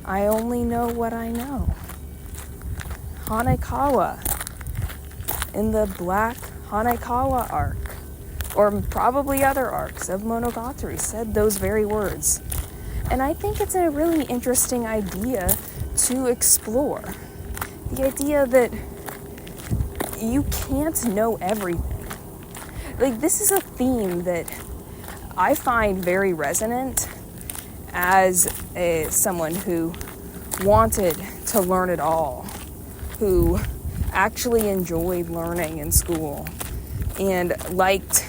I only know what I know. Hanako in the Black Hanako arc, or probably other arcs of Monogatari, said those very words. And I think it's a really interesting idea to explore. The idea that you can't know everything. Like, this is a theme that I find very resonant as someone who wanted to learn it all, who actually enjoyed learning in school and liked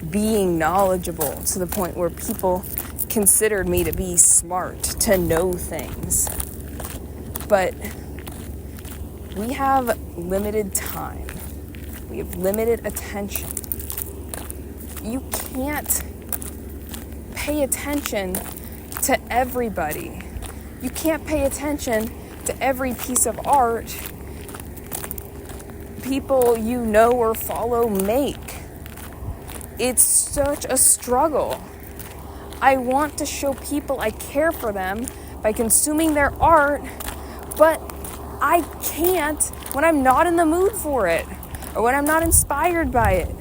being knowledgeable to the point where people considered me to be smart, to know things. But we have limited time. We have limited attention. You can't pay attention to everybody. You can't pay attention to every piece of art people you know or follow make. It's such a struggle. I want to show people I care for them by consuming their art, but I can't when I'm not in the mood for it or when I'm not inspired by it.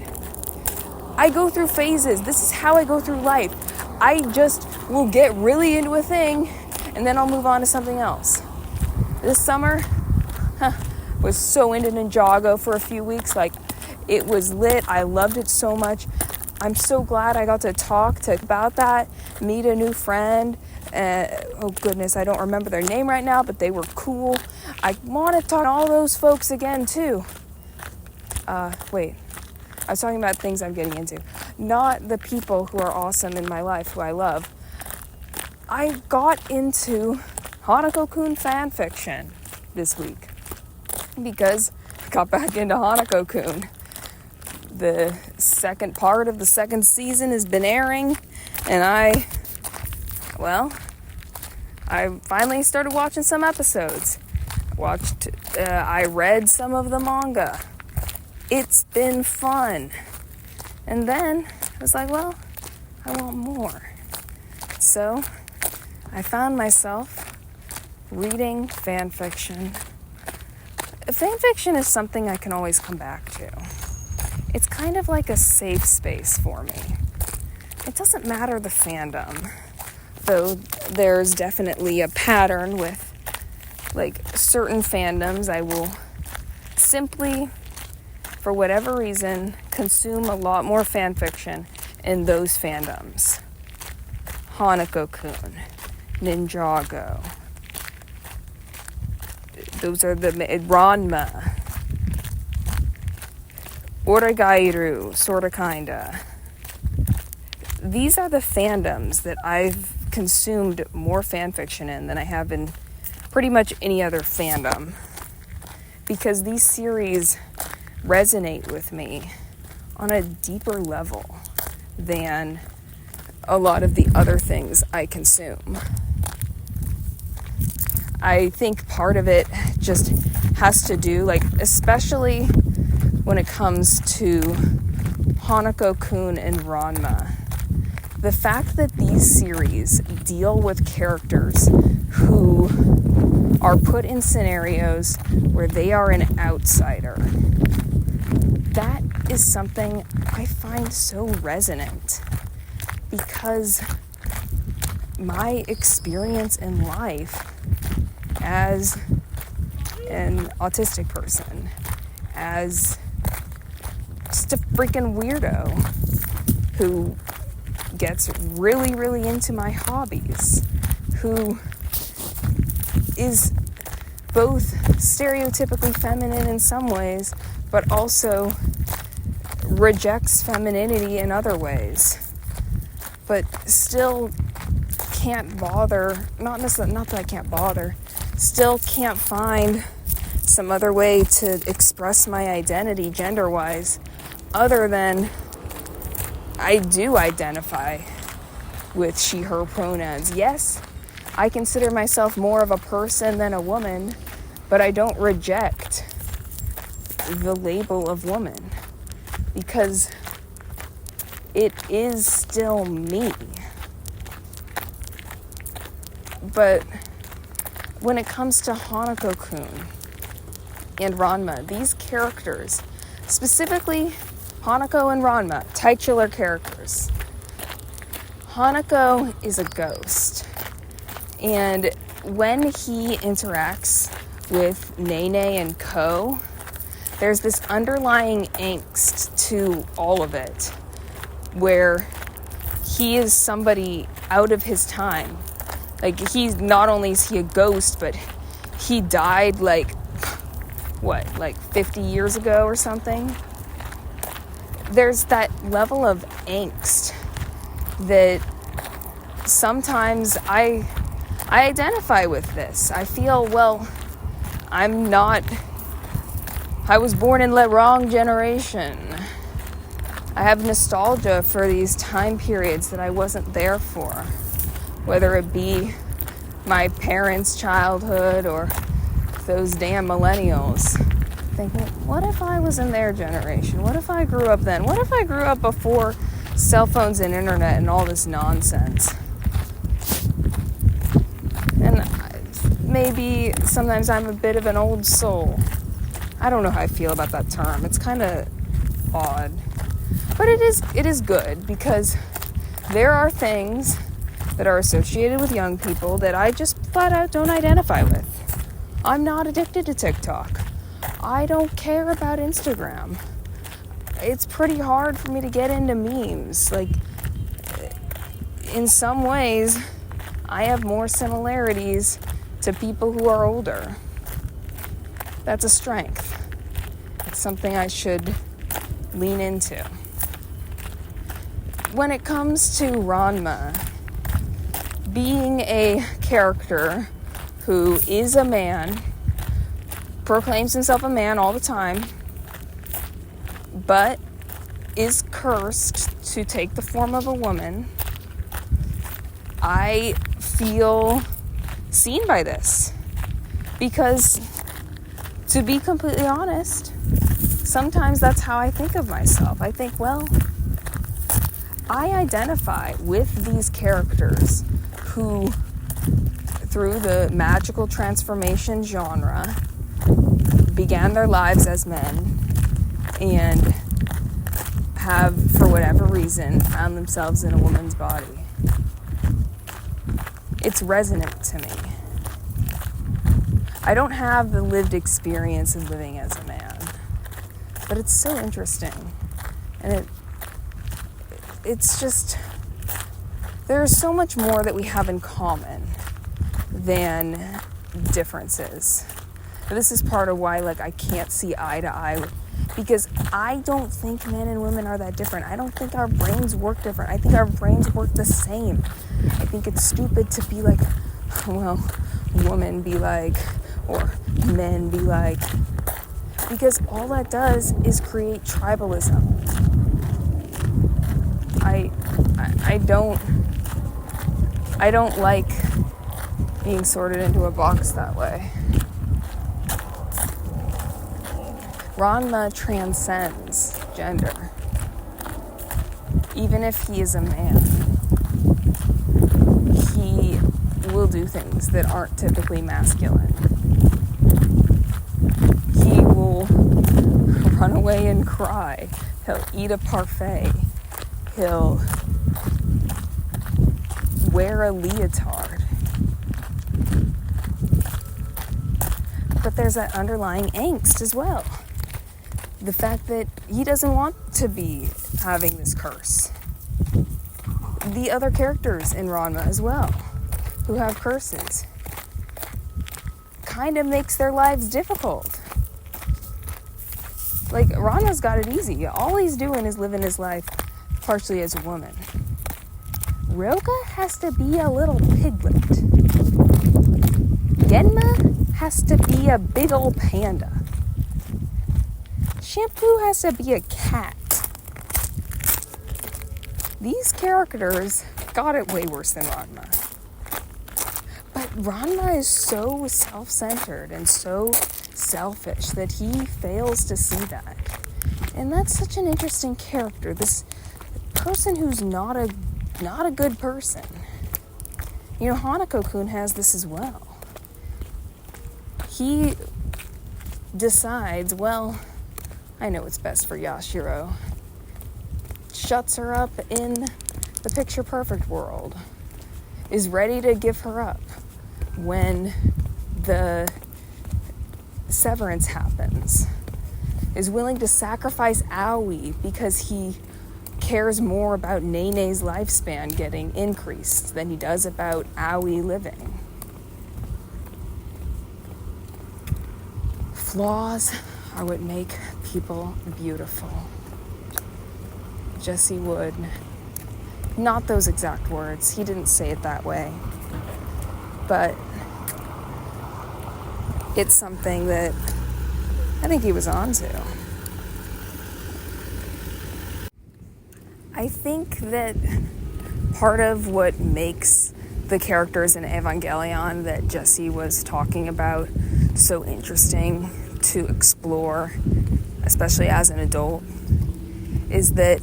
I go through phases. This is how I go through life. I just will get really into a thing and then I'll move on to something else. This summer, was so into Ninjago for a few weeks. Like, it was lit. I loved it so much. I'm so glad I got to talk about that, meet a new friend. Oh goodness, I don't remember their name right now, but they were cool. I want to talk to all those folks again too. Wait, I was talking about things I'm getting into, not the people who are awesome in my life, who I love. I got into Hanako-kun fan fiction this week because I got back into Hanako-kun. The second part of the second season has been airing, and I finally started watching some episodes. I read some of the manga. It's been fun. And then I was like, well, I want more. So I found myself reading fan fiction. Fan fiction is something I can always come back to. It's kind of like a safe space for me. It doesn't matter the fandom, though there's definitely a pattern with, like, certain fandoms. I will simply, for whatever reason, consume a lot more fan fiction in those fandoms. Hanako-kun, Ninjago. Those are the Ranma. Oragairu, sorta kinda. These are the fandoms that I've consumed more fanfiction in than I have in pretty much any other fandom. Because these series resonate with me on a deeper level than a lot of the other things I consume. I think part of it just has to do, like, especially when it comes to Hanako-kun and Ranma. The fact that these series deal with characters who are put in scenarios where they are an outsider, that is something I find so resonant, because my experience in life as an autistic person, as just a freaking weirdo who gets really, really into my hobbies, who is both stereotypically feminine in some ways, but also rejects femininity in other ways, but still can't bother, not that I can't bother, still can't find some other way to express my identity gender-wise other than I do identify with she, her pronouns. Yes, I consider myself more of a person than a woman, but I don't reject the label of woman because it is still me. But when it comes to Hanako-kun and Ranma, these characters, specifically Hanako and Ranma, titular characters. Hanako is a ghost, and when he interacts with Nene and Ko, there's this underlying angst to all of it, where he is somebody out of his time. Like, he's not only is he a ghost, but he died like 50 years ago or something. There's that level of angst that sometimes I identify with this. I feel, well, I was born in the wrong generation. I have nostalgia for these time periods that I wasn't there for, whether it be my parents' childhood or those damn millennials. Thinking, what if I was in their generation? What if I grew up then? What if I grew up before cell phones and internet and all this nonsense? And maybe sometimes I'm a bit of an old soul. I don't know how I feel about that term. It's kind of odd. But it is good, because there are things that are associated with young people that I just flat out don't identify with. I'm not addicted to TikTok. I don't care about Instagram. It's pretty hard for me to get into memes. Like, in some ways, I have more similarities to people who are older. That's a strength. It's something I should lean into. When it comes to Ranma, being a character who is a man, proclaims himself a man all the time, but is cursed to take the form of a woman, I feel seen by this. Because, to be completely honest, sometimes that's how I think of myself. I think, well, I identify with these characters who, through the magical transformation genre, began their lives as men and have, for whatever reason, found themselves in a woman's body. It's resonant to me. I don't have the lived experience of living as a man, but it's so interesting. And it's just, there's so much more that we have in common than differences. This is part of why, I can't see eye to eye because I don't think men and women are that different. I don't think our brains work different. I think our brains work the same. I think it's stupid to be like, well, women be like, or men be like, because all that does is create tribalism. I don't like being sorted into a box that way. Ranma transcends gender. Even if he is a man, he will do things that aren't typically masculine. He will run away and cry. He'll eat a parfait. He'll wear a leotard. But there's that underlying angst as well. The fact that he doesn't want to be having this curse. The other characters in Ranma as well, who have curses, kind of makes their lives difficult. Like, Ranma's got it easy. All he's doing is living his life partially as a woman. Roga has to be a little piglet. Genma has to be a big old panda. Shampoo has to be a cat. These characters got it way worse than Ranma. But Ranma is so self-centered and so selfish that he fails to see that. And that's such an interesting character. This person who's not a good person. You know, Hanako-kun has this as well. he decides, well, I know what's best for Yashiro. Shuts her up in the picture-perfect world. Is ready to give her up when the severance happens. Is willing to sacrifice Aoi because he cares more about Nene's lifespan getting increased than he does about Aoi living. Flaws are what make people beautiful. Jesse Wood. Not those exact words. He didn't say it that way. But it's something that I think he was onto. I think that part of what makes the characters in Evangelion that Jesse was talking about so interesting to explore, especially as an adult, is that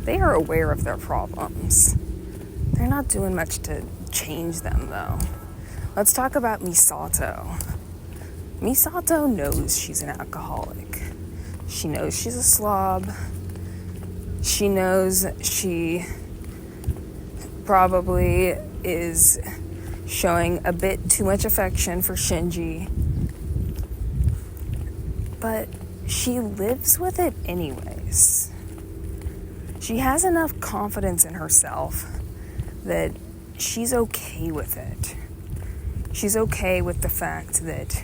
they are aware of their problems. They're not doing much to change them, though. Let's talk about Misato. Misato knows she's an alcoholic. She knows she's a slob. She knows she probably is showing a bit too much affection for Shinji. But she lives with it anyways. She has enough confidence in herself that she's okay with it. She's okay with the fact that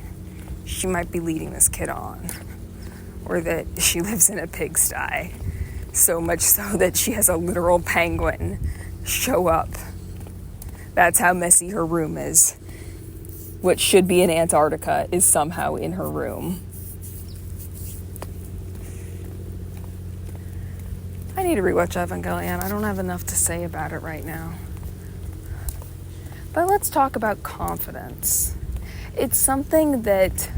she might be leading this kid on, or that she lives in a pigsty, so much so that she has a literal penguin show up. That's how messy her room is. What should be in Antarctica is somehow in her room. I need to rewatch Evangelion. I don't have enough to say about it right now. But let's talk about confidence. It's something that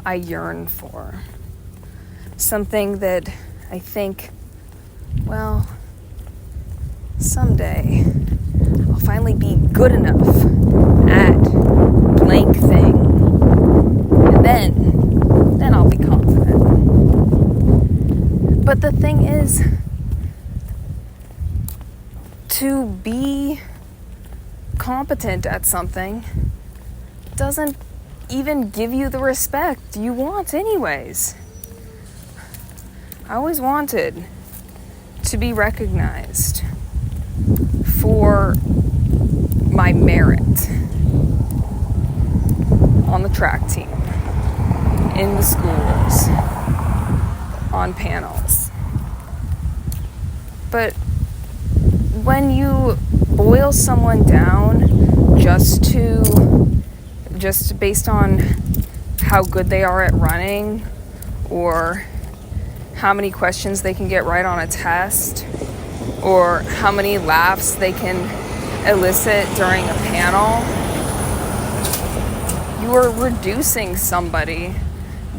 I yearn for. Something that I think, well, someday I'll finally be good enough at blank thing. And then I'll be confident. But the thing is, to be competent at something doesn't even give you the respect you want anyways. I always wanted to be recognized for my merit on the track team, in the schools, on panels. But when you boil someone down just based on how good they are at running, or how many questions they can get right on a test, or how many laughs they can elicit during a panel, you are reducing somebody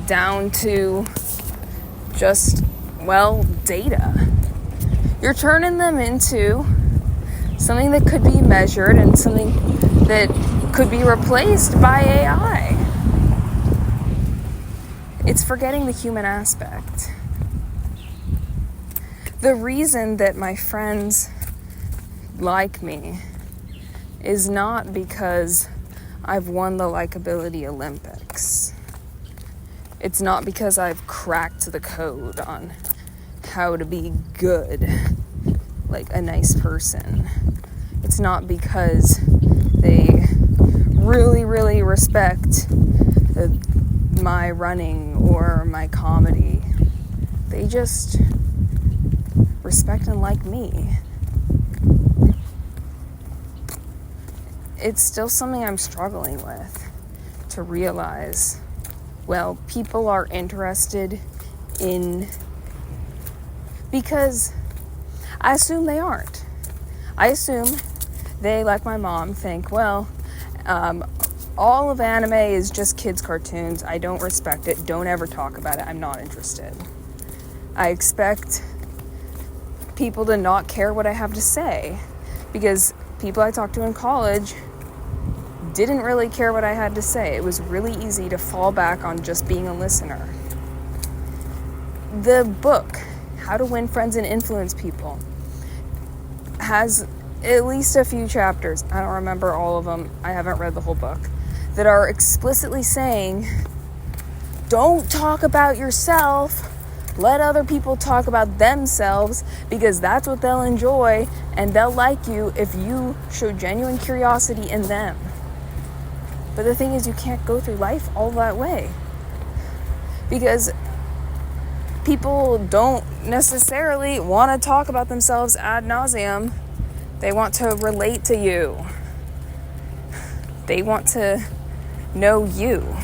down to just, well, data. You're turning them into something that could be measured and something that could be replaced by AI. It's forgetting the human aspect. The reason that my friends like me is not because I've won the likability Olympics. It's not because I've cracked the code on how to be good, like a nice person. It's not because they really, really respect my running or my comedy. They just respect and like me. It's still something I'm struggling with, to realize, well, people are interested in, because I assume they aren't. I assume they, like my mom, think, well, all of anime is just kids' cartoons. I don't respect it. Don't ever talk about it. I'm not interested. I expect people to not care what I have to say, because people I talk to in college didn't really care what I had to say. It was really easy to fall back on just being a listener. The book, How to Win Friends and Influence People, has at least a few chapters, I don't remember all of them, I haven't read the whole book, that are explicitly saying, don't talk about yourself, let other people talk about themselves, because that's what they'll enjoy, and they'll like you if you show genuine curiosity in them. But the thing is, you can't go through life all that way, because people don't necessarily want to talk about themselves ad nauseum. They want to relate to you. They want to know you.